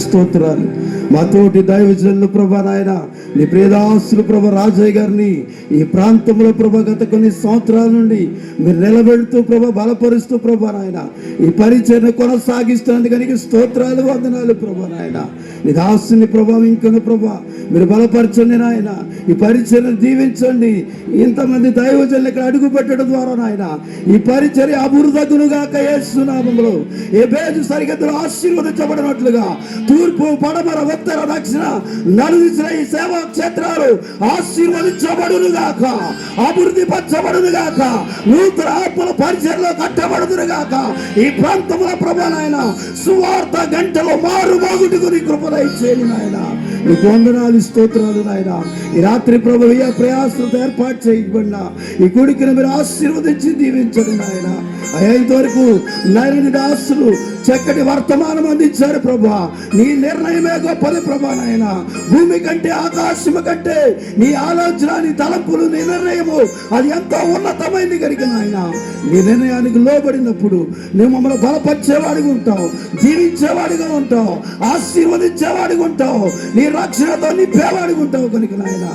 స్తోత్రాలు. మా తోటి దైవజనులు ప్రభా నాయన, నీ ప్రియదాసులు ప్రభా రాజయ్య గారిని ఈ ప్రాంతంలో ప్రభా గత కొన్ని సంవత్సరాల నుండి మీరు నిలబెడుతూ ప్రభా బలపరుస్తూ ప్రభా నాయన ఈ పరిచర్ను కొనసాగిస్తున్నందుకు నీకు స్తోత్రాలు, వందనాలు ప్రభా నాయన. నీ దాసుని ప్రభా ఇంకను ప్రభా మీరు బలపరచండి నాయన, ఈ పరిచర్ను దీవించండి. ఇంతమంది దైవజనులు ఇక్కడ అడుగు పెట్టడం ద్వారా నాయన ఈ పరిచర్య అభివృద్ధగునుగాక యేసు నామములో. ఏ బేజు సరిహద్దులు ఆశీర్వదించబడినట్లుగా తూర్పు పడమర ఉత్తర దక్షిణ నలుదిశల ఈ సేవా క్షేత్రాలు ఆశీర్వదించబడును గాక, అభివృద్ధి పరచబడును గాక, నూతన ఆత్మల పరిచయలో కట్టబడును గాక. ఈ ప్రాంతంలో ప్రభా నాయన సువార్త గంటలో మారు మోగుటుకుని కృపణ ఇచ్చేది నాయన. నీకు వందనాలు, స్తోత్రాలు నాయన. ఈ రాత్రి ప్రభు ఏ ప్రయాసంతో ఏర్పాటు చేయబడిన ఈ గుడికిని మీరు ఆశీర్వదించి దీవించండి నాయన. ఇంతవరకు నాయన దాసులు చక్కటి వర్తమానం అందించారు ప్రభా. నీ నిర్ణయమే గొప్పది ప్రభా నాయన. భూమి కంటే ఆకాశము కంటే నీ ఆలోచన, నీ తలంపులు, నీ నిర్ణయము అది ఎంతో ఉన్నతమైంది కనుక నాయన నీ నిర్ణయానికి లోబడినప్పుడు నువ్వు మమ్మల్ని బలపరిచేవాడిగా ఉంటావు, జీవించేవాడిగా ఉంటావు, ఆశీర్వదించేవాడిగా ఉంటావు, నీ రక్షణతో నింపేవాడిగా ఉంటావు కనుక నాయన.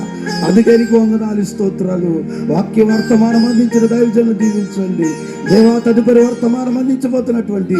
అందుకే నీకు వందనాలు, స్తోత్రాలు. వాక్య వర్తమానం అందించిన దైవజనులు దీవించండి దేవా. తదుపరి వర్తమానం అందించబోతున్నటువంటి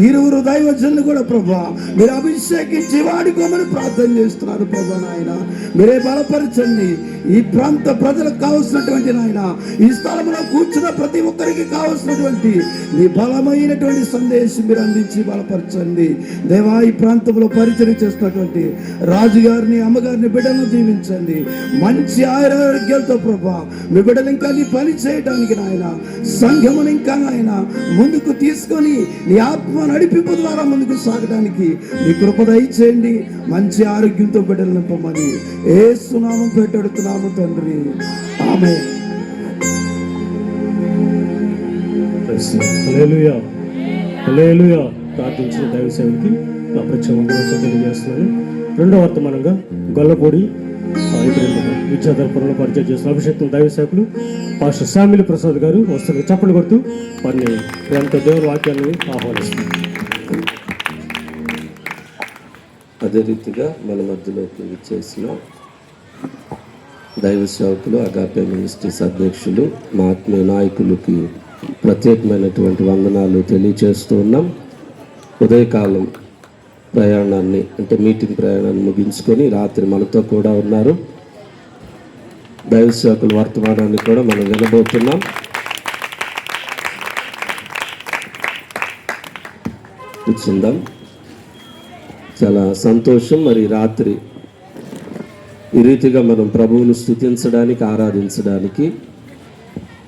ఇరువురు దైవజనులు కూడా ప్రభా మీరు అభిషేకించి వాడుకోమని ప్రార్థన చేస్తున్నారు ప్రభా నాయన. మీరే బలపరచండి. ఈ ప్రాంత ప్రజలకు కావలసినటువంటి నాయన, ఈ స్థలంలో కూర్చున్న ప్రతి ఒక్కరికి కావలసినటువంటి నీ బలమైనటువంటి సందేశం మీరు అందించి బలపరచండి దేవా. ఈ ప్రాంతంలో పరిచయం చేస్తున్నటువంటి రాజుగారిని, అమ్మగారిని, బిడ్డలను దీవించండి. మంచి ఆరోగ్యాలతో ప్రభా మీ బిడ్డలు ఇంకా నీ పని చేయడానికి నాయన, సంఘమును ఇంకా నాయన ముందుకు తీసుకొని నీ ఆత్మ నడిపింపు ద్వారా ముందుకు సాగడానికి నీ కృప దయచేయండి. మంచి ఆరోగ్యంతో బిడ్డలు నింపమని యేసు నామం పెట్టెడుతున్నాము తండ్రి, ఆమేన్. హల్లెలూయా, హల్లెలూయా. ప్రార్థించిన దైవ సేవకి నా ప్రత్యేకంగా తెలియజేస్తున్నాను. రెండవ వర్తమానంగా గొల్లపూడి విద్యాధర్పురంలో పరిచయం చేస్తున్న అభిషేకం దైవ సేవకులు పాస్టర్ శామిలి ప్రసాద్ గారు వస్తున్న చప్పట్లు కొడుతూ వారిని ప్రేమతో దేవుని వాక్యాన్ని ఆహ్వానిస్తున్నారు. అదే రీతిగా మన మధ్యలోకి విచ్చేసిన దైవ సేవకులు, అగాపే మినిస్ట్రీస్ అధ్యక్షులు, మా ఆత్మీయ నాయకులకి ప్రత్యేకమైనటువంటి వందనాలు తెలియజేస్తూ ఉన్నాం. ఉదయకాలం ప్రయాణాన్ని అంటే మీటింగ్ ప్రయాణాన్ని ముగించుకొని రాత్రి మనతో కూడా ఉన్నారు. దైవ సేవకుల వర్తమానాన్ని కూడా మనం వినబోతున్నాం. కూర్చుందాం. చాలా సంతోషం. మరి రాత్రి ఈ రీతిగా మనం ప్రభువును స్తుతించడానికి, ఆరాధించడానికి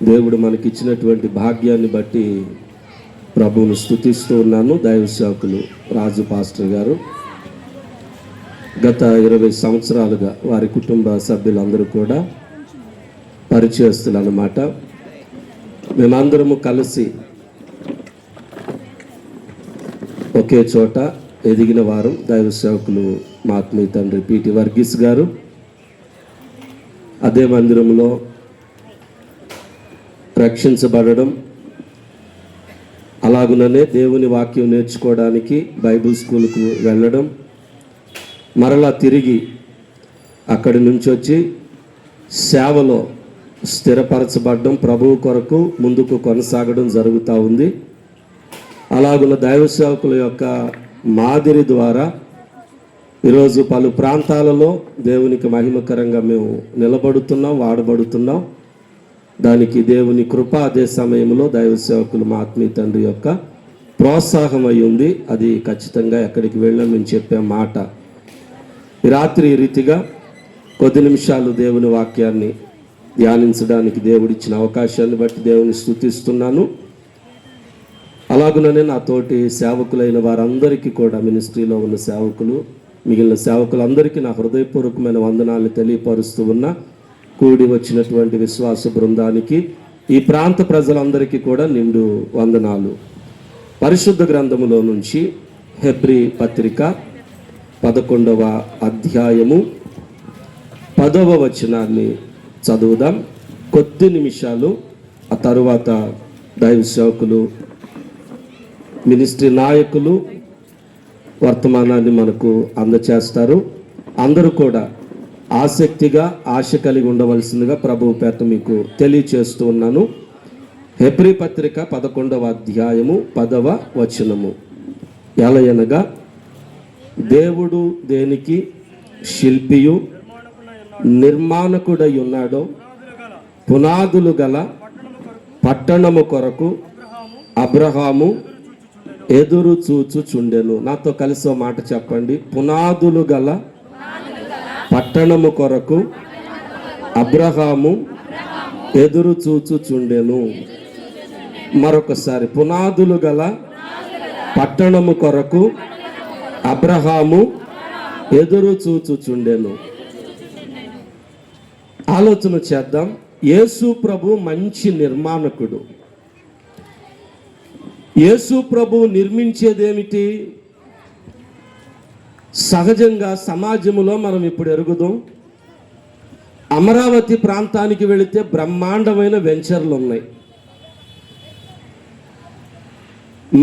దేవుడు మనకిచ్చినటువంటి భాగ్యాన్ని బట్టి ప్రభువును స్తుతిస్తూ ఉన్నాను. దైవ సేవకులు రాజు పాస్టర్ గారు గత 20 సంవత్సరాలుగా వారి కుటుంబ సభ్యులందరూ కూడా పరిచయస్తులు అన్నమాట. మేమందరము కలిసి ఒకే చోట ఎదిగిన వారు. దైవ సేవకులు మా ఆత్మీయ తండ్రి పిటి వర్గీస్ గారు అదే మందిరంలో రక్షించబడడం, అలాగుననే దేవుని వాక్యం నేర్చుకోవడానికి బైబిల్ స్కూల్కు వెళ్ళడం, మరలా తిరిగి అక్కడి నుంచి వచ్చి సేవలో స్థిరపరచబడడం, ప్రభువు కొరకు ముందుకు కొనసాగడం జరుగుతూ ఉంది. అలాగున్న దైవ సేవకుల యొక్క మాదిరి ద్వారా ఈరోజు పలు ప్రాంతాలలో దేవునికి మహిమకరంగా మేము నిలబడుతున్నాం, వాడబడుతున్నాం. దానికి దేవుని కృప అదే సమయంలో దైవ సేవకులు మా ఆత్మీయ తండ్రి యొక్క ప్రోత్సాహం అయి ఉంది. అది ఖచ్చితంగా ఎక్కడికి వెళ్ళాం మేము చెప్పే మాట. ఈ రాత్రి ఈ రీతిగా కొద్ది నిమిషాలు దేవుని వాక్యాన్ని ధ్యానించడానికి దేవుడిచ్చిన అవకాశాన్ని బట్టి దేవుని స్తుతిస్తున్నాను. అలాగుననే నా తోటి సేవకులైన వారందరికీ కూడా, మినిస్ట్రీలో ఉన్న సేవకులు, మిగిలిన సేవకులందరికీ నా హృదయపూర్వకమైన వందనాలు తెలియపరుస్తూ ఉన్నా. కూడి వచ్చినటువంటి విశ్వాస బృందానికి, ఈ ప్రాంత ప్రజలందరికీ కూడా నిండు వందనాలు. పరిశుద్ధ గ్రంథములో నుంచి హెబ్రీ పత్రిక 11వ అధ్యాయము 10వ వచనాన్ని చదువుదాం. కొద్ది నిమిషాలు. ఆ తరువాత దైవ సేవకులు, మినిస్ట్రీ నాయకులు, వర్తమానాన్ని మనకు అందచేస్తారు. అందరూ కూడా ఆసక్తిగా ఆశ కలిగి ఉండవలసిందిగా ప్రభువు పేట మీకు తెలియచేస్తూ ఉన్నాను. హెబ్రీ పత్రిక 11వ అధ్యాయము 10వ వచనము. ఎలయనగా దేవుడు దేనికి శిల్పియు నిర్మాణకుడై ఉన్నాడో పునాదులు గల పట్టణము కొరకు అబ్రహాము ఎదురు చూచుచుండెను. నాతో కలిసి ఓ మాట చెప్పండి. పునాదులు గల పట్టణము కొరకు అబ్రహాము ఎదురు చూచుచుండెను. మరొకసారి, పునాదులు గల పట్టణము కొరకు అబ్రహాము ఎదురు చూచుచుండెను. ఆలోచన చేద్దాం. యేసు ప్రభు మంచి నిర్మాణకుడు. యేసు ప్రభు నిర్మించేదేమిటి? సహజంగా సమాజంలో మనం ఇప్పుడు ఎరుగుదాం, అమరావతి ప్రాంతానికి వెళితే బ్రహ్మాండమైన వెంచర్లు ఉన్నాయి.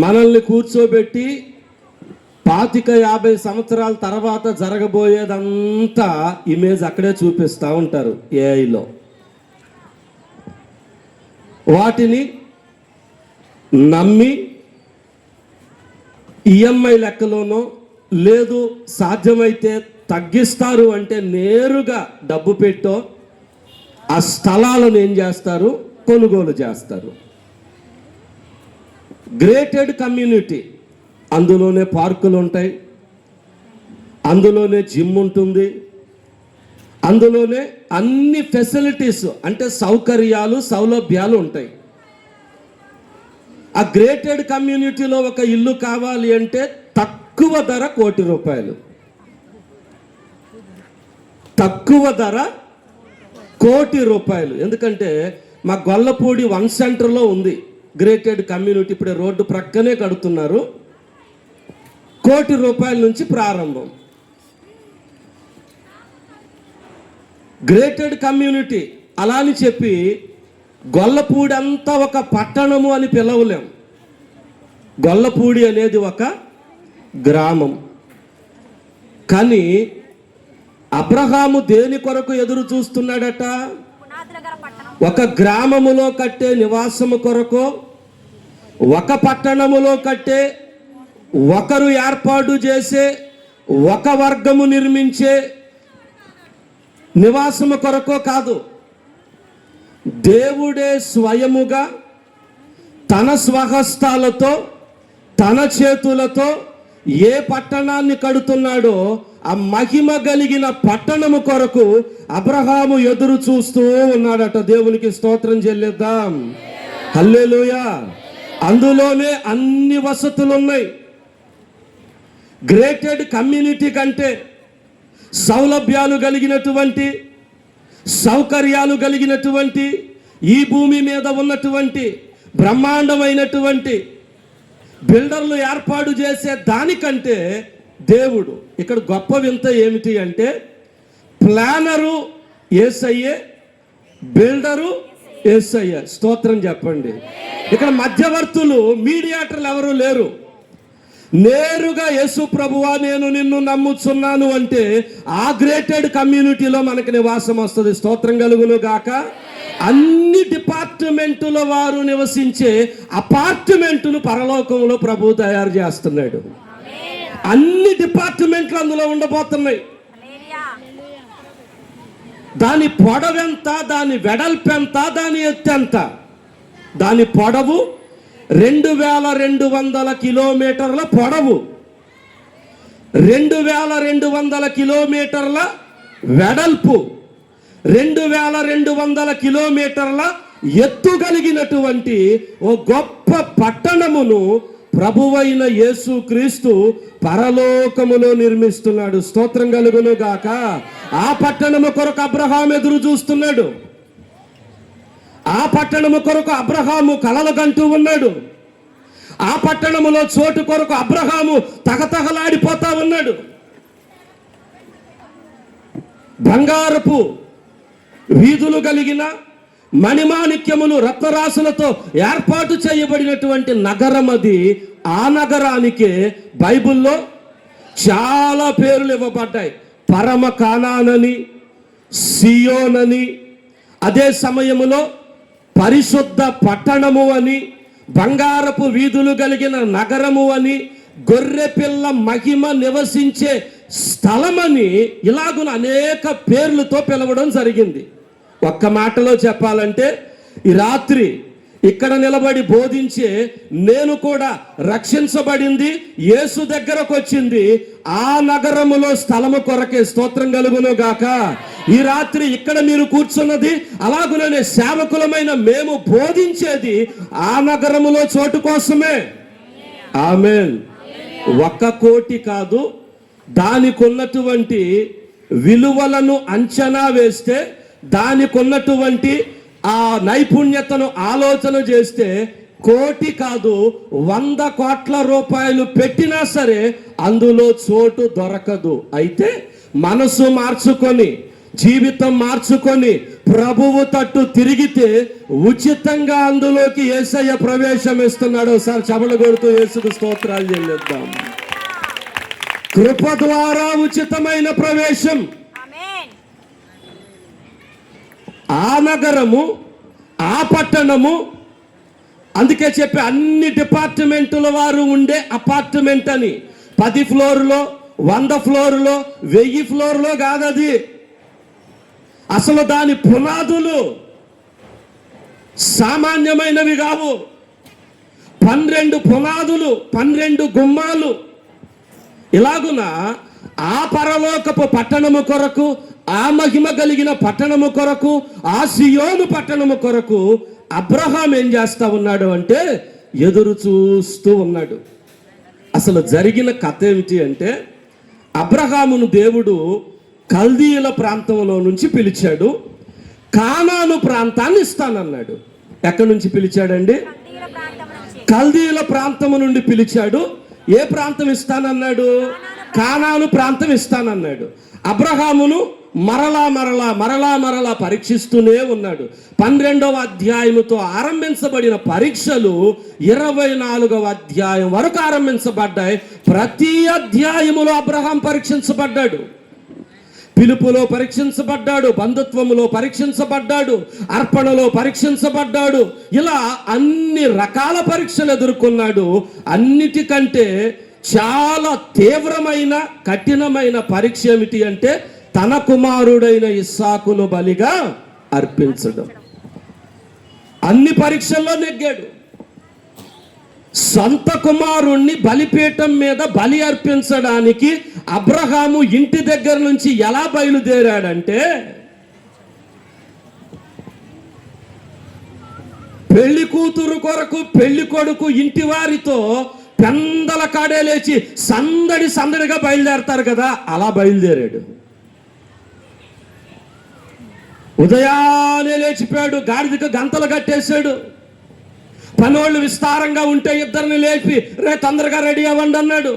మనల్ని కూర్చోబెట్టి 25-50 సంవత్సరాల తర్వాత జరగబోయేదంతా ఇమేజ్ అక్కడే చూపిస్తూ ఉంటారు ఏఐలో. వాటిని నమ్మి ఈఎంఐ లెక్కలోనో లేదు సాధ్యమైతే తగ్గిస్తారు అంటే నేరుగా డబ్బు పెట్టో ఆ స్థలాలను ఏం చేస్తారు? కొనుగోలు చేస్తారు. గ్రేటెడ్ కమ్యూనిటీ, అందులోనే పార్కులు ఉంటాయి, అందులోనే జిమ్ ఉంటుంది, అందులోనే అన్ని ఫెసిలిటీస్ అంటే సౌకర్యాలు సౌలభ్యాలు ఉంటాయి. ఆ గ్రేటెడ్ కమ్యూనిటీలో ఒక ఇల్లు కావాలి అంటే తక్కువ ధర ₹1,00,00,000. తక్కువ ధర ₹1,00,00,000. ఎందుకంటే మా గొల్లపూడి 1 సెంటర్లో ఉంది గ్రేటెడ్ కమ్యూనిటీ. ఇప్పుడే రోడ్డు ప్రక్కనే కడుతున్నారు. ₹1,00,00,000 నుంచి ప్రారంభం. గ్రేటెడ్ కమ్యూనిటీ అలా అని చెప్పి గొల్లపూడి అంతా ఒక పట్టణము అని పిలవలేం. గొల్లపూడి అనేది ఒక గ్రామం. కానీ అబ్రహాము దేని కొరకు ఎదురు చూస్తున్నాడట? ఒక గ్రామములో కట్టే నివాసము కొరకు, ఒక పట్టణములో కట్టే, ఒకరు ఏర్పాటు చేసే, ఒక వర్గము నిర్మించే నివాసము కొరకో కాదు. దేవుడే స్వయముగా తన స్వహస్తాలతో తన చేతులతో ఏ పట్టణాన్ని కడుతున్నాడో ఆ మహిమ కలిగిన పట్టణము కొరకు అబ్రహాము ఎదురు చూస్తూ ఉన్నాడట. దేవునికి స్తోత్రం చెల్లిద్దాం. హల్లెలూయా. అందులోనే అన్ని వసతులు ఉన్నాయి. గ్రేటెడ్ కమ్యూనిటీ కంటే సౌలభ్యాలు కలిగినటువంటి, సౌకర్యాలు కలిగినటువంటి, ఈ భూమి మీద ఉన్నటువంటి బ్రహ్మాండమైనటువంటి బిల్డర్లు ఏర్పాటు చేసే దానికంటే దేవుడు ఇక్కడ గొప్ప వింత ఏమిటి అంటే, ప్లానరు యేసయ్యే, బిల్డరు యేసయ్యే. స్తోత్రం చెప్పండి. ఇక్కడ మధ్యవర్తులు, మీడియేటర్లు ఎవరు లేరు. నేరుగా యేసు ప్రభువా నేను నిన్ను నమ్ముచున్నాను అంటే ఆ గ్రేటెడ్ కమ్యూనిటీలో మనకి నివాసం వస్తుంది. స్తోత్రం కలుగును గాక. అన్ని డిపార్ట్మెంటుల వారు నివసించే అపార్ట్మెంటును పరలోకంలో ప్రభు తయారు చేస్తున్నాడు. అన్ని డిపార్ట్మెంట్లు అందులో ఉండబోతున్నాయి. దాని పొడవెంత, దాని వెడల్పెంత, దాని ఎత్తెంత? దాని పొడవు 2200 కిలోమీటర్ల పొడవు, 2200 కిలోమీటర్ల వెడల్పు, 2200 కిలోమీటర్ల ఎత్తు కలిగినటువంటి ఓ గొప్ప పట్టణమును ప్రభువైన యేసుక్రీస్తు పరలోకములో నిర్మిస్తున్నాడు. స్తోత్రం కలుగును గాక. ఆ పట్టణము కొరకు అబ్రహాము ఎదురు చూస్తున్నాడు. ఆ పట్టణము కొరకు అబ్రహాము కలలు కంటూ ఉన్నాడు. ఆ పట్టణములో చోటు కొరకు అబ్రహాము తగతగలాడిపోతా ఉన్నాడు. బంగారపు వీధులు కలిగిన, మణిమాణిక్యములు రత్నరాశులతో ఏర్పాటు చేయబడినటువంటి నగరం అది. ఆ నగరానికే బైబిల్లో చాలా పేర్లు ఇవ్వబడ్డాయి. పరమ కానానని, సియోనని, అదే సమయములో పరిశుద్ధ పట్టణము అని, బంగారపు వీధులు కలిగిన నగరము అని, గొర్రెపిల్ల మహిమ నివసించే స్థలమని, ఇలాగున అనేక పేర్లతో పిలవడం జరిగింది. ఒక్క మాటలో చెప్పాలంటే ఈ రాత్రి ఇక్కడ నిలబడి బోధించే నేను కూడా రక్షించబడింది, యేసు దగ్గరకు వచ్చింది ఆ నగరములో స్థలము కొరకే. స్తోత్రం కలుగును గాక. ఈ రాత్రి ఇక్కడ మీరు కూర్చున్నది, అలాగుననే సేవకులమైన మేము బోధించేది ఆ నగరములో చోటు కోసమే. ఆమేన్. 1 కోటి కాదు, దానికి ఉన్నటువంటి విలువలను అంచనా వేస్తే, దానికి ఉన్నటువంటి ఆ నైపుణ్యతను ఆలోచన చేస్తే, 1 కోటి కాదు 100 కోట్ల రూపాయలు పెట్టినా సరే అందులో చోటు దొరకదు. అయితే మనసు మార్చుకొని, జీవితం మార్చుకొని ప్రభువు తట్టు తిరిగితే ఉచితంగా అందులోకి యేసయ్య ప్రవేశం ఇస్తున్నాడు. ఒకసారి చపలు కొడుతూ యేసుకు స్తోత్రాలు చెల్లిద్దాం. కృప ద్వారా ఉచితమైన ప్రవేశం. ఆ నగరము, ఆ పట్టణము, అందుకే చెప్పి అన్ని డిపార్ట్మెంటుల వారు ఉండే అపార్ట్మెంట్ అని. 10 ఫ్లోర్లో, 100 ఫ్లోర్లో, 1000 ఫ్లోర్లో కాదది. అసలు దాని పునాదులు సామాన్యమైనవి కావు. 12 పునాదులు, 12 గుమ్మాలు. ఇలాగున ఆ పరలోకపు పట్టణము కొరకు, ఆ మహిమ కలిగిన పట్టణము కొరకు, ఆ సియోను పట్టణము కొరకు అబ్రహాం ఏం చేస్తా ఉన్నాడు అంటే ఎదురు చూస్తూ ఉన్నాడు. అసలు జరిగిన కథ ఏమిటి అంటే, అబ్రహామును దేవుడు కల్దీయుల ప్రాంతంలో నుంచి పిలిచాడు, కానాను ప్రాంతాన్ని ఇస్తానన్నాడు. ఎక్కడి నుంచి పిలిచాడండి? కల్దీయుల ప్రాంతము నుండి పిలిచాడు. ఏ ప్రాంతం ఇస్తానన్నాడు? కానాను ప్రాంతం ఇస్తానన్నాడు. అబ్రహామును మరలా పరీక్షిస్తూనే ఉన్నాడు. 12వ అధ్యాయముతో ఆరంభించబడిన పరీక్షలు 24వ అధ్యాయం వరకు ఆరంభించబడ్డాయి. ప్రతి అధ్యాయములో అబ్రహాం పరీక్షించబడ్డాడు. పిలుపులో పరీక్షించబడ్డాడు, బంధుత్వములో పరీక్షించబడ్డాడు, అర్పణలో పరీక్షించబడ్డాడు. ఇలా అన్ని రకాల పరీక్షలు ఎదుర్కొన్నాడు. అన్నిటికంటే చాలా తీవ్రమైన, కఠినమైన పరీక్ష ఏమిటి అంటే తన కుమారుడైన ఇస్సాకును బలిగా అర్పించడం. అన్ని పరీక్షల్లో నెగ్గాడు. సొంత కుమారుణ్ణి బలిపీఠం మీద బలి అర్పించడానికి అబ్రహాము ఇంటి దగ్గర నుంచి ఎలా బయలుదేరాడంటే, పెళ్లి కూతురు కొరకు పెళ్లి కొడుకు ఇంటి వారితో పెందల కాడే లేచి సందడిగా బయలుదేరతారు కదా, అలా బయలుదేరాడు. ఉదయాన్నే లేచిపోయాడు, గాడిదకు గంతలు కట్టేశాడు. పనోళ్ళు విస్తారంగా ఉంటే ఇద్దరిని లేపి తొందరగా రెడీ అవ్వండి అన్నాడు.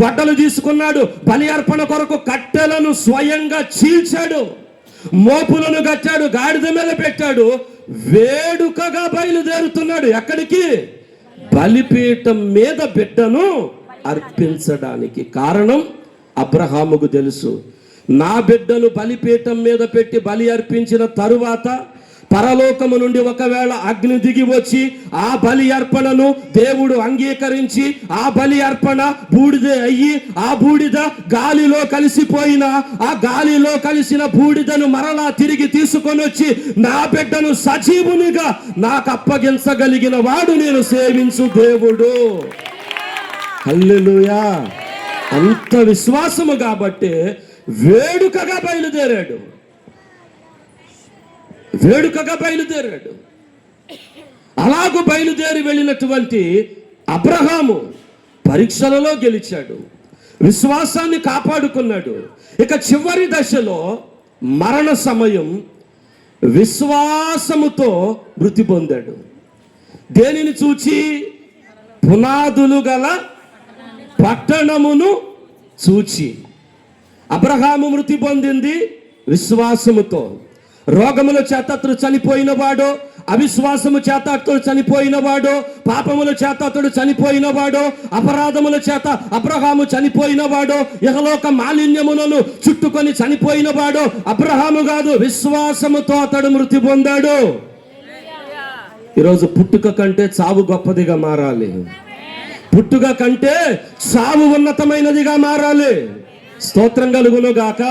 గొడ్డలు తీసుకున్నాడు, బలి అర్పణ కొరకు కట్టెలను స్వయంగా చీల్చాడు, మోపులను కట్టాడు, గాడిద మీద పెట్టాడు, వేడుకగా బయలుదేరుతున్నాడు. ఎక్కడికి? బలిపీఠం మీద బిడ్డను అర్పించడానికి. కారణం అబ్రహాముకు తెలుసు, నా బిడ్డను బలిపీఠం మీద పెట్టి బలి అర్పించిన తరువాత పరలోకము నుండి ఒకవేళ అగ్ని దిగి వచ్చి ఆ బలి అర్పణను దేవుడు అంగీకరించి ఆ బలి అర్పణ బూడిదే అయ్యి ఆ బూడిద గాలిలో కలిసిపోయిన ఆ గాలిలో కలిసిన బూడిదను మరలా తిరిగి తీసుకొని వచ్చి నా బిడ్డను సజీవునిగా నాకు అప్పగించగలిగిన వాడు నేను సేవించు దేవుడు. హల్లెలూయా. అంత విశ్వాసము కాబట్టి వేడుకగా బయలుదేరాడు. అలాగూ బయలుదేరి వెళ్ళినటువంటి అబ్రహాము పరీక్షలలో గెలిచాడు, విశ్వాసాన్ని కాపాడుకున్నాడు. ఇక చివరి దశలో మరణ సమయం విశ్వాసముతో మృతి పొందాడు. దేనిని చూచి? పునాదులు గల పట్టణమును చూచి. అబ్రహాము మృతి పొందింది విశ్వాసముతో. రోగముల చేత అతడు చనిపోయిన వాడో, అవిశ్వాసము చేత అతడు చనిపోయినవాడో, పాపముల చేత అతడు చనిపోయినవాడో, అపరాధముల చేత అబ్రహాము చనిపోయినవాడో, ఇహలోక మాలిన్యములను చుట్టుకొని చనిపోయినవాడో అబ్రహాము కాదు, విశ్వాసముతో అతడు మృతి పొందాడు. ఈరోజు పుట్టుక కంటే చావు గొప్పదిగా మారాలి. పుట్టుక కంటే చావు ఉన్నతమైనదిగా మారాలి. స్తోత్రం కలుగును గాక.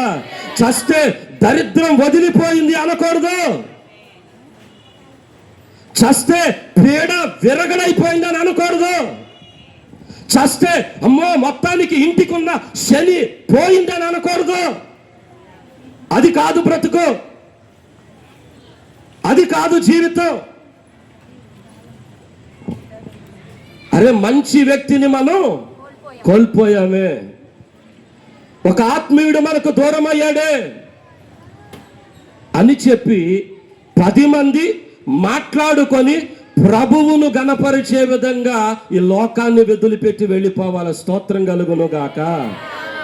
చస్తే దరిద్రం వదిలిపోయింది అనకూడదు. చస్తే పీడ విరగడైపోయిందని అనకూడదు. చస్తే అమ్మో మొత్తానికి ఇంటికున్న శని పోయిందని అనకూడదు. అది కాదు బ్రతుకు, అది కాదు జీవితం. అరే మంచి వ్యక్తిని మనం కోల్పోయామే, ఒక ఆత్మీయుడు మనకు దూరం అయ్యాడే అని చెప్పి 10 మంది మాట్లాడుకొని ప్రభువును గణపరిచే విధంగా ఈ లోకాన్ని వదిలిపెట్టి వెళ్ళిపోవాలి. స్తోత్రం కలుగును గాక.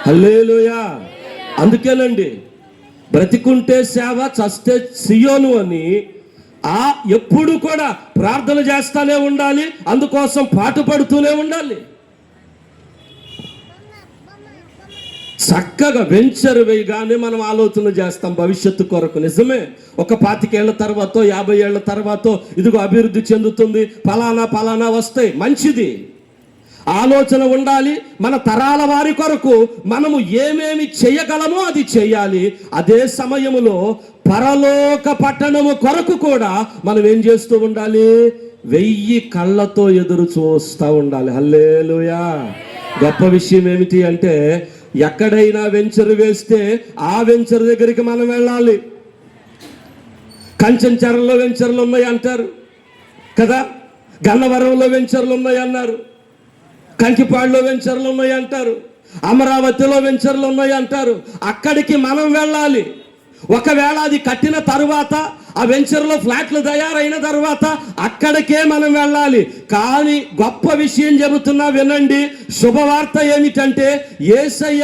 హల్లెలూయా. అందుకేనండి బ్రతికుంటే సేవ, చస్తే సియోను అని ఎప్పుడు కూడా ప్రార్థన చేస్తానే ఉండాలి. అందుకోసం పాటుపడుతూనే ఉండాలి. చక్కగా వెంచర్ వేయగానే మనం ఆలోచన చేస్తాం భవిష్యత్తు కొరకు. నిజమే, ఒక 25 ఏళ్ల తర్వాత 50 ఏళ్ల తర్వాత ఇదిగో అభివృద్ధి చెందుతుంది, ఫలానా వస్తాయి, మంచిది. ఆలోచన ఉండాలి. మన తరాల వారి కొరకు మనము ఏమేమి చేయగలమో అది చేయాలి. అదే సమయములో పరలోక పట్టణము కొరకు కూడా మనం ఏం చేస్తూ ఉండాలి? 1000 కళ్ళతో ఎదురు చూస్తూ ఉండాలి. హల్లెలూయా. గొప్ప విషయం ఏమిటి అంటే, ఎక్కడైనా వెంచర్ వేస్తే ఆ వెంచర్ దగ్గరికి మనం వెళ్ళాలి. కంచెంచెరలో వెంచర్లు ఉన్నాయి అంటారు కదా, గన్నవరంలో వెంచర్లు ఉన్నాయి అన్నారు, కంకిపాడులో వెంచర్లు ఉన్నాయి అంటారు, అమరావతిలో వెంచర్లు ఉన్నాయి అంటారు. అక్కడికి మనం వెళ్ళాలి. ఒకవేళ అది కట్టిన తరువాత, ఆ వెంచర్లో ఫ్లాట్లు తయారైన తర్వాత అక్కడికే మనం వెళ్ళాలి. కానీ గొప్ప విషయం చెబుతున్నా వినండి. శుభవార్త ఏమిటంటే, యేసయ్య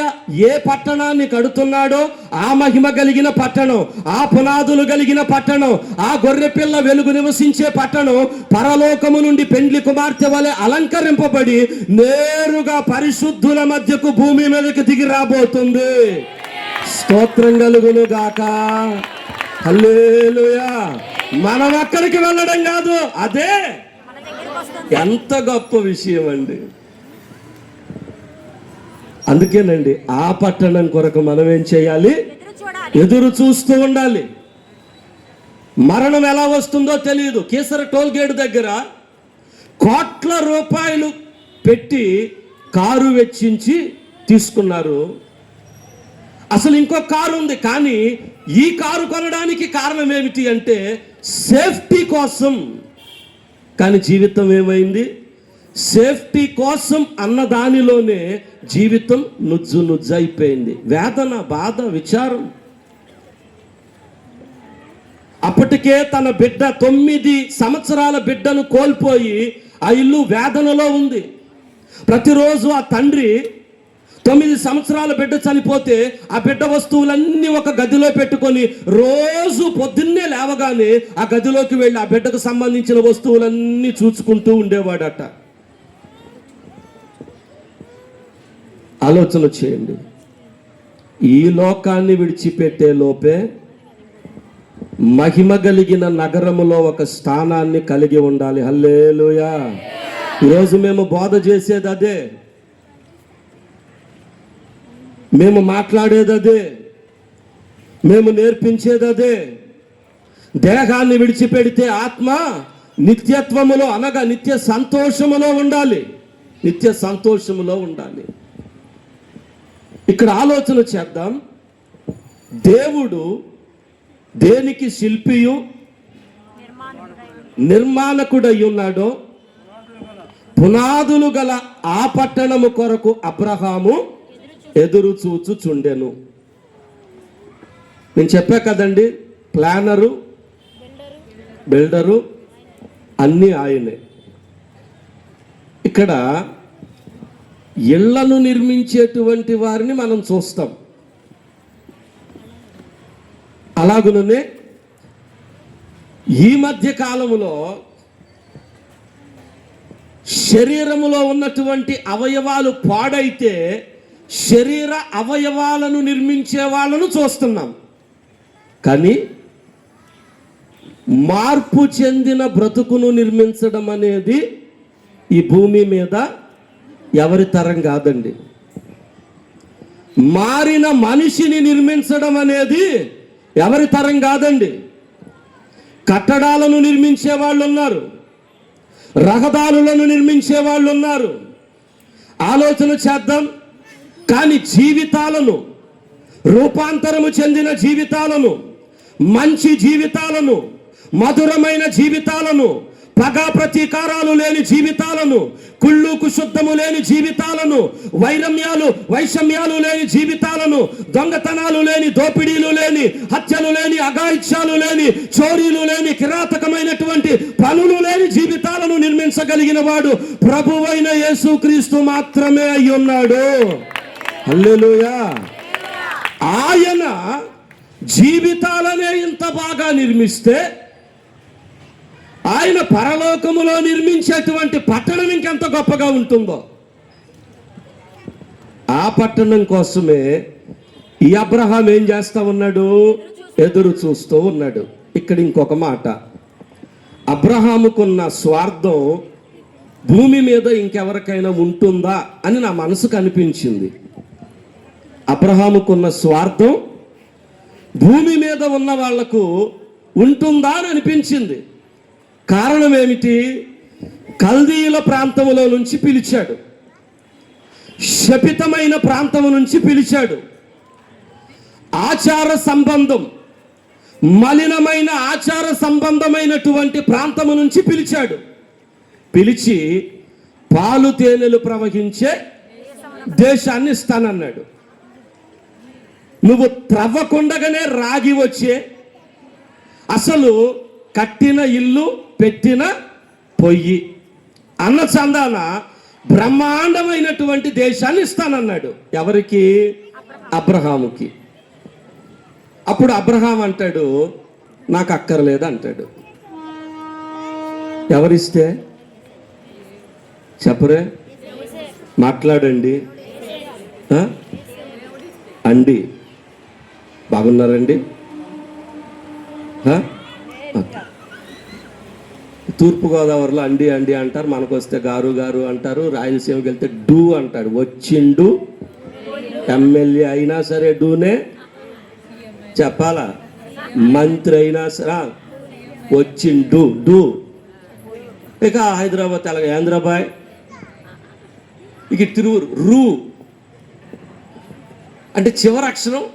ఏ పట్టణాన్ని కడుతున్నాడో ఆ మహిమ కలిగిన పట్టణం, ఆ పునాదులు కలిగిన పట్టణం, ఆ గొర్రెపిల్ల వెలుగు నివసించే పట్టణం పరలోకము నుండి పెండ్లి కుమార్తె వలె అలంకరింపబడి నేరుగా పరిశుద్ధుల మధ్యకు భూమి మీదకి దిగి రాబోతుంది. స్తోత్రం కలుగును గాక. హల్లెలూయా. మనం అక్కడికి వెళ్ళడం కాదు, అదే ఎంత గొప్ప విషయం అండి. అందుకేనండి ఆ పట్టణం కొరకు మనం ఏం చేయాలి? ఎదురు చూస్తూ ఉండాలి. మరణం ఎలా వస్తుందో తెలియదు. కీసర టోల్ గేట్ దగ్గర కోట్ల రూపాయలు పెట్టి కారు వెచ్చించి తీసుకున్నారు. అసలు ఇంకో కారు ఉంది, కానీ ఈ కారు కొనడానికి కారణం ఏమిటి అంటే సేఫ్టీ కోసం. కానీ జీవితం ఏమైంది? సేఫ్టీ కోసం అన్న దానిలోనే జీవితం నుజ్జు అయిపోయింది. వేదన, బాధ, విచారం. అప్పటికే తన బిడ్డ 9 సంవత్సరాల బిడ్డను కోల్పోయి ఆ ఇల్లు వేదనలో ఉంది. ప్రతిరోజు ఆ తండ్రి 9 సంవత్సరాల బిడ్డ చనిపోతే ఆ బిడ్డ వస్తువులన్నీ ఒక గదిలో పెట్టుకొని రోజు పొద్దున్నే లేవగానే ఆ గదిలోకి వెళ్ళి ఆ బిడ్డకు సంబంధించిన వస్తువులన్నీ చూసుకుంటూ ఉండేవాడట. ఆలోచన చేయండి. ఈ లోకాన్ని విడిచిపెట్టే లోపే మహిమ కలిగిన నగరములో ఒక స్థానాన్ని కలిగి ఉండాలి. హల్లెలూయా. ఈరోజు మేము బోధ చేసేది అదే, మేము మాట్లాడేది అదే, మేము నేర్పించేది అదే. దేహాన్ని విడిచిపెడితే ఆత్మ నిత్యత్వములో అనగా నిత్య సంతోషములో ఉండాలి. నిత్య సంతోషములో ఉండాలి. ఇక్కడ ఆలోచన చేద్దాం. దేవుడు దేనికి శిల్పియు నిర్మాణకుడై ఉన్నాడో, పునాదులు గల ఆ పట్టణము కొరకు అబ్రహాము ఎదురు చూచుచుండెను. నేను చెప్పా కదండి, ప్లానరు, బిల్డరు అన్నీ ఆయనే. ఇక్కడ ఇళ్లను నిర్మించేటువంటి వారిని మనం చూస్తాం. అలాగుననే ఈ మధ్య కాలంలో శరీరములో ఉన్నటువంటి అవయవాలు పాడైతే శరీర అవయవాలను నిర్మించే వాళ్ళను చూస్తున్నాం. కానీ మార్పు చెందిన బ్రతుకును నిర్మించడం అనేది ఈ భూమి మీద ఎవరి తరం కాదండి. మారిన మనిషిని నిర్మించడం అనేది ఎవరి తరం కాదండి. కట్టడాలను నిర్మించే వాళ్ళు ఉన్నారు, రహదారులను నిర్మించే వాళ్ళు ఉన్నారు. ఆలోచన చేద్దాం. కానీ జీవితాలను, రూపాంతరము చెందిన జీవితాలను, మంచి జీవితాలను, మధురమైన జీవితాలను, పగ ప్రతీకారాలు లేని జీవితాలను, కుళ్ళు కుశుద్ధము లేని జీవితాలను, వైషమ్యాలు లేని జీవితాలను, దొంగతనాలు లేని, దోపిడీలు లేని, హత్యలు లేని, అఘాయిత్యాలు లేని, చోరీలు లేని, కిరాతకమైనటువంటి పనులు లేని జీవితాలను నిర్మించగలిగిన వాడు ప్రభువైన యేసుక్రీస్తు మాత్రమే అయి ఉన్నాడు. హల్లెలూయా. ఆయన జీవితాలనే ఇంత బాగా నిర్మిస్తే ఆయన పరలోకములో నిర్మించేటువంటి పట్టణం ఇంకెంత గొప్పగా ఉంటుందో. ఆ పట్టణం కోసమే ఈ అబ్రహాం ఏం చేస్తా ఉన్నాడు? ఎదురు చూస్తూ ఉన్నాడు. ఇక్కడ ఇంకొక మాట, అబ్రహాముకున్న స్వార్థం భూమి మీద ఇంకెవరికైనా ఉంటుందా అని నా మనసుకు అనిపించింది. అబ్రహాముకున్న స్వార్థం భూమి మీద ఉన్న వాళ్లకు ఉంటుందా అని అనిపించింది. కారణం ఏమిటి? కల్దీయుల ప్రాంతములో నుంచి పిలిచాడు, శపితమైన ప్రాంతము నుంచి పిలిచాడు, ఆచార సంబంధం, మలినమైన ఆచార సంబంధమైనటువంటి ప్రాంతము నుంచి పిలిచాడు. పిలిచి పాలు తేనెలు ప్రవహించే దేశాన్ని ఇస్తానన్నాడు. నువ్వు త్రవ్వకుండగానే రాగి వచ్చే, అసలు కట్టిన ఇల్లు పెట్టిన పొయ్యి అన్న చందాన బ్రహ్మాండమైనటువంటి దేశాన్ని ఇస్తానన్నాడు. ఎవరికి? అబ్రహాముకి. అప్పుడు అబ్రహాం అంటాడు, నాకు అక్కర్లేదు అంటాడు. ఎవరిస్తే చెప్పరే, మాట్లాడండి. అండి బాగున్నారండి? తూర్పుగోదావరిలో అండి అండి అంటారు, మనకు వస్తే గారు గారు అంటారు, రాయలసీమకి వెళ్తే డూ అంటాడు. వచ్చిండు ఎమ్మెల్యే అయినా సరే డూనే చెప్పాలా, మంత్రి అయినా సరే వచ్చిండు డూ. ఇక హైదరాబాద్ తెలంగాణ ఆంధ్రాబాయ్, ఇక తిరువురు రూ అంటే చివరి అక్షరం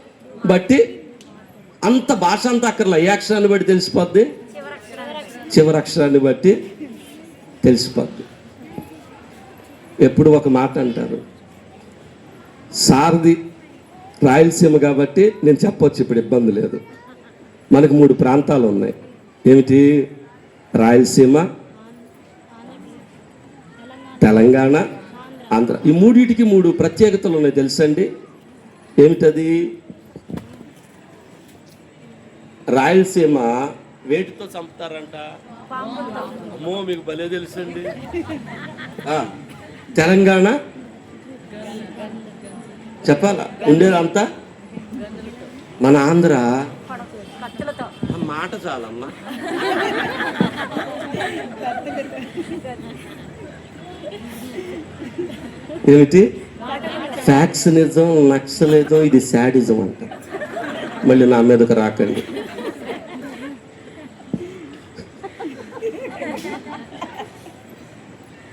బట్టి అంత భాష అంతా అక్కర్లా, ఏ అక్షరాన్ని బట్టి తెలిసిపోద్ది, చివరి అక్షరాన్ని బట్టి తెలిసిపోద్ది. ఎప్పుడు ఒక మాట అంటారు, సారథి రాయలసీమ కాబట్టి నేను చెప్పొచ్చు, ఇప్పుడు ఇబ్బంది లేదు. మనకు 3 ప్రాంతాలు ఉన్నాయి. ఏమిటి? రాయలసీమ, తెలంగాణ, ఆంధ్ర. ఈ మూడింటికి 3 ప్రత్యేకతలు ఉన్నాయి తెలుసండి. ఏమిటది? రాయలసీమ వేటితో చంపుతారంట, అమ్మో మీకు భలే తెలుసండి. తెలంగాణ చెప్పాలా ఉండేదంతా, మన ఆంధ్ర మాట చాలమ్మా. ఏమిటి? ఫ్యాక్సినిజం, నక్సలిజం, ఇది శాడిజం అంట. మళ్ళీ నా మీదకి రాకండి.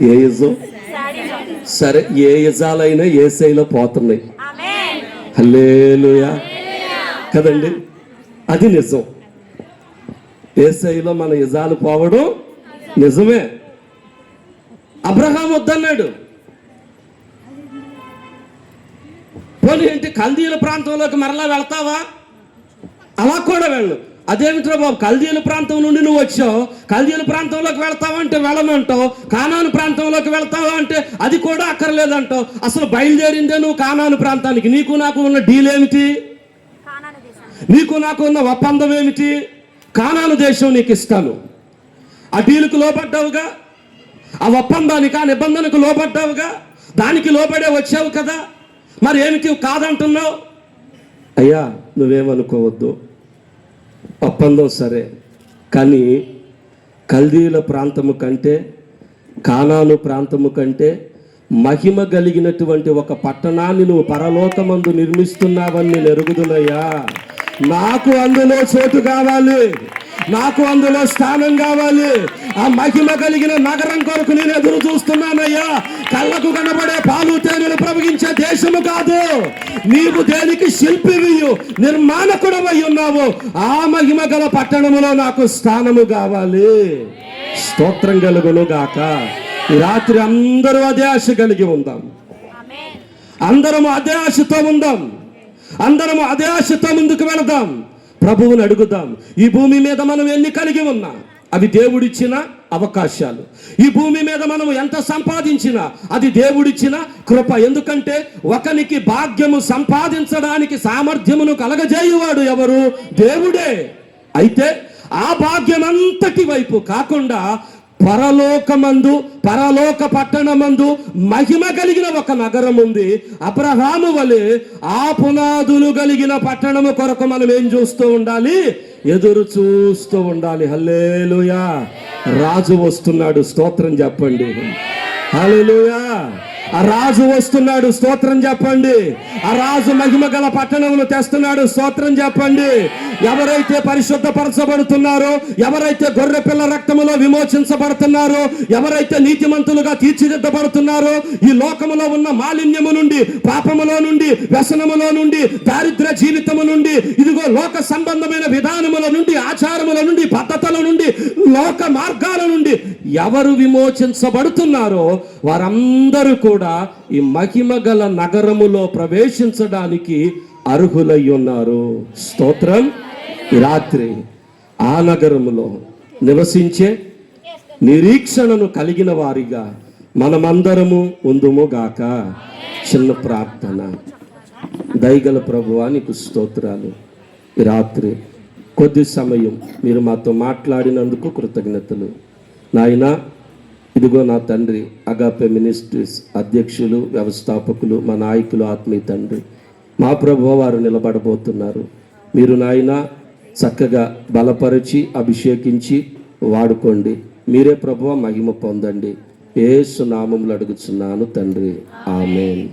ఏ యుజం? సరే, ఏ యుజాలైనా ఏసైలో పోతున్నాయి. హల్లెలూయా కదండి, అది నిజం. ఏసైలో మన యుజాలు పోవడం నిజమే. అబ్రహాం వద్దన్నాడు. పోనీ ఏంటి, కల్దీయుల ప్రాంతంలోకి మరలా వెళ్తావా? అలా కూడా వెళ్ళు. అదేమిట్రా బాబు, కల్దీయుల ప్రాంతం నుండి నువ్వు వచ్చావు, కల్దీయుల ప్రాంతంలోకి వెళ్తావా అంటే వెళ్ళమంటావు, కానాను ప్రాంతంలోకి వెళ్తావా అంటే అది కూడా అక్కర్లేదంటావు. అసలు బయలుదేరిందే నువ్వు కానాను ప్రాంతానికి. నీకు నాకు ఉన్న డీల్ ఏమిటి? నీకు నాకు ఉన్న ఒప్పందం ఏమిటి? కానాను దేశం నీకు ఇస్తాను. ఆ డీలుకు లోబడ్డావుగా, ఆ ఒప్పందానికి, ఆ నిబంధనకు లోబడ్డావుగా, దానికి లోబడే వచ్చావు కదా, మరి ఏమిటి కాదంటున్నావు? అయ్యా నువ్వేమనుకోవద్దు, ఒప్పందం సరే, కానీ కల్దీల ప్రాంతము కంటే, కానాను ప్రాంతము కంటే మహిమ కలిగినటువంటి ఒక పట్టణాన్ని నువ్వు పరలోకమందు నిర్మిస్తున్నావని నేను ఎరుగుదునయ్యా. నాకు అందులో చోటు కావాలి, నాకు అందులో స్థానం కావాలి. ఆ మహిమ కలిగిన నగరం కొరకు నేను ఎదురు చూస్తున్నానయ్యా. కళ్ళకు కనబడే పాలు తేనెలు ప్రవహించే దేశము కాదు. నీవు దేనికి శిల్పివియు, నిర్మాణకుడవై ఉన్నావు. ఆ మహిమ గల పట్టణములో నాకు స్థానము కావాలి. స్తోత్రం కలుగును గాక. ఈ రాత్రి అందరూ అదే ఆశ కలిగి ఉందాం, అందరము అదే ఆశతో ఉందాం, అందరము అదే ఆశతో ముందుకు వెళదాం. ప్రభువుని అడుగుదాం. ఈ భూమి మీద మనం ఎన్ని కలిగి ఉన్నా అవి దేవుడిచ్చిన అవకాశాలు. ఈ భూమి మీద మనం ఎంత సంపాదించినా అది దేవుడిచ్చిన కృప. ఎందుకంటే ఒకనికి భాగ్యము సంపాదించడానికి సామర్థ్యమును కలగజేయువాడు ఎవరు? దేవుడే. అయితే ఆ భాగ్యమంతటి వైపు కాకుండా పరలోకమందు, పరలోక పట్టణమందు మహిమ కలిగిన ఒక నగరం ఉంది. అబ్రహాము వలె ఆ పునాదులు కలిగిన పట్టణము కొరకు మనం ఏం చూస్తూ ఉండాలి? ఎదురు చూస్తూ ఉండాలి. హల్లెలూయా. రాజు వస్తున్నాడు, స్తోత్రం చెప్పండి. హల్లెలూయా. ఆ రాజు వస్తున్నాడు, స్తోత్రం చెప్పండి. ఆ రాజు మహిమ గల పట్టణమును తెస్తున్నాడు, స్తోత్రం చెప్పండి. ఎవరైతే పరిశుద్ధపరచబడుతున్నారో, ఎవరైతే గొర్రె పిల్ల రక్తములో విమోచించబడుతున్నారో, ఎవరైతే నీతిమంతులుగా తీర్చిదిద్దబడుతున్నారో, ఈ లోకములో ఉన్న మాలిన్యము నుండి, పాపములో నుండి, వ్యసనములో నుండి, దారిద్ర్య జీవితము నుండి, ఇదిగో లోక సంబంధమైన విధానముల నుండి, ఆచారముల నుండి, పద్ధతుల నుండి, లోక మార్గాల నుండి ఎవరు విమోచించబడుతున్నారో వారందరూ కూడా ఈ మహిమ గల నగరములో ప్రవేశించడానికి అర్హులై ఉన్నారు. స్తోత్రం. ఈ రాత్రి ఆ నగరములో నివసించే నిరీక్షణను కలిగిన వారిగా మనమందరము ఉందుము గాక. చిన్న ప్రార్థన. దయగల ప్రభువా నీకు స్తోత్రాలు. ఈ రాత్రి కొద్ది సమయం మీరు మాతో మాట్లాడినందుకు కృతజ్ఞతలు నాయనా. ఇదిగో నా తండ్రి, అగాపే మినిస్ట్రీస్ అధ్యక్షులు, వ్యవస్థాపకులు, మా నాయకులు, ఆత్మీయ తండ్రి, మా ప్రభువు వారు నిలబడబోతున్నారు. మీరు నాయన చక్కగా బలపరిచి అభిషేకించి వాడుకోండి. మీరే ప్రభువు మహిమ పొందండి. యేసు నామములో అడుగుచున్నాను తండ్రి, ఆమేన్.